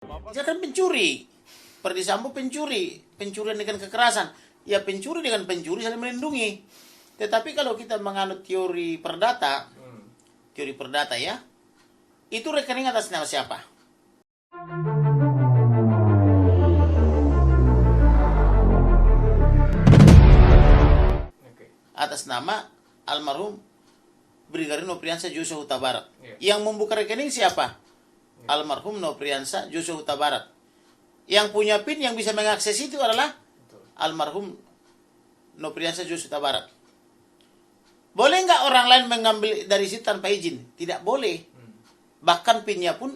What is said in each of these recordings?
Dia kan pencuri. Ferdy Sambo pencuri, pencurian dengan kekerasan. Ya pencuri dengan pencuri saling melindungi. Tetapi kalau kita menganut teori perdata ya, itu rekening atas nama siapa? Atas nama almarhum Brigadir Nopriansa Joshua Huta Barat. Yang membuka rekening siapa? Almarhum Nopriansa Joshua Huta Barat. Yang punya PIN yang bisa mengakses itu adalah almarhum Nopriansa Joshua Huta Barat. Boleh nggak orang lain mengambil dari situ tanpa izin? Tidak boleh. Bahkan PIN-nya pun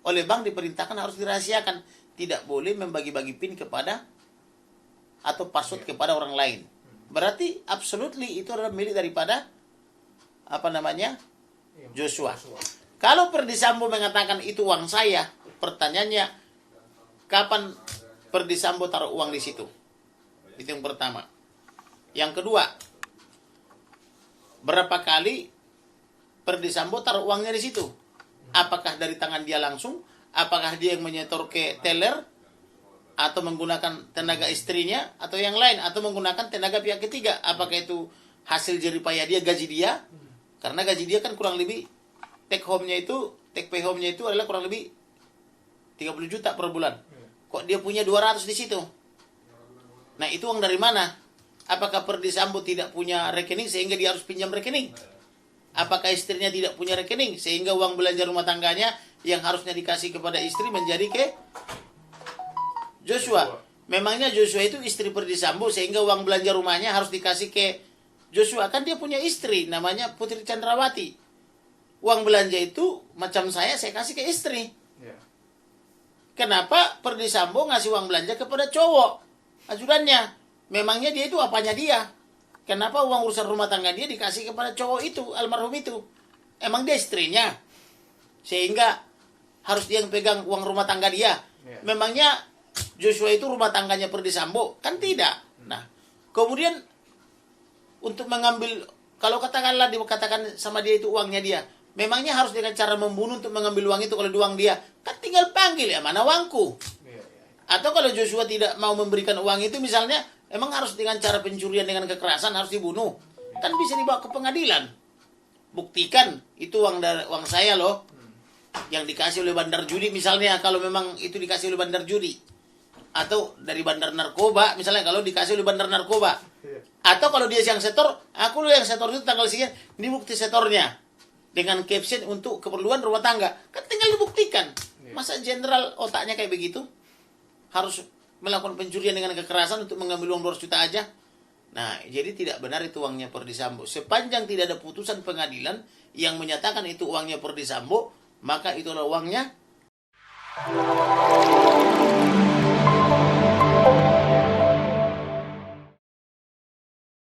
oleh bank diperintahkan harus dirahasiakan. Tidak boleh membagi-bagi PIN kepada atau password kepada orang lain. Berarti absolutely itu adalah milik daripada Joshua. Kalau Ferdy Sambo mengatakan itu uang saya, pertanyaannya kapan Ferdy Sambo taruh uang di situ? Itu yang pertama. Yang kedua, berapa kali Ferdy Sambo taruh uangnya di situ? Apakah dari tangan dia langsung? Apakah dia yang menyetor ke teller? Atau menggunakan tenaga istrinya? Atau yang lain? Atau menggunakan tenaga pihak ketiga? Apakah itu hasil jeripaya dia, gaji dia? Karena gaji dia kan kurang lebih take pay home-nya itu adalah kurang lebih 30 juta per bulan. Kok dia punya 200 di situ? Nah, itu uang dari mana? Apakah Ferdy Sambo tidak punya rekening sehingga dia harus pinjam rekening? Apakah istrinya tidak punya rekening sehingga uang belanja rumah tangganya yang harusnya dikasih kepada istri menjadi ke Joshua? Memangnya Joshua itu istri Ferdy Sambo sehingga uang belanja rumahnya harus dikasih ke Joshua? Kan dia punya istri namanya Putri Chandrawati. Uang belanja itu macam saya kasih ke istri. Kenapa Ferdy Sambo ngasih uang belanja kepada cowok ajudannya? Memangnya dia itu apanya dia? Kenapa uang urusan rumah tangga dia dikasih kepada cowok itu, almarhum itu? Emang dia istrinya? Sehingga harus dia yang pegang uang rumah tangga dia. Memangnya Joshua itu rumah tangganya Ferdy Sambo? Kan tidak. Nah, kemudian untuk mengambil, kalau katakanlah dikatakan sama dia itu uangnya dia, memangnya harus dengan cara membunuh untuk mengambil uang itu kalau uang dia? Kan tinggal panggil, ya mana uangku? Atau kalau Joshua tidak mau memberikan uang itu misalnya, emang harus dengan cara pencurian dengan kekerasan harus dibunuh? Kan bisa dibawa ke pengadilan. Buktikan itu uang saya loh. Yang dikasih oleh bandar judi misalnya, kalau memang itu dikasih oleh bandar judi. Atau dari bandar narkoba misalnya, kalau dikasih oleh bandar narkoba. Atau kalau dia yang setor, aku loh yang setor itu tanggal sekian, ini bukti setornya. Dengan caption untuk keperluan rumah tangga. Kan tinggal dibuktikan. Masa jenderal otaknya kayak begitu? Harus melakukan pencurian dengan kekerasan untuk mengambil uang 200 juta aja? Nah, jadi tidak benar itu uangnya Ferdy Sambo. Sepanjang tidak ada putusan pengadilan yang menyatakan itu uangnya Ferdy Sambo, maka itulah uangnya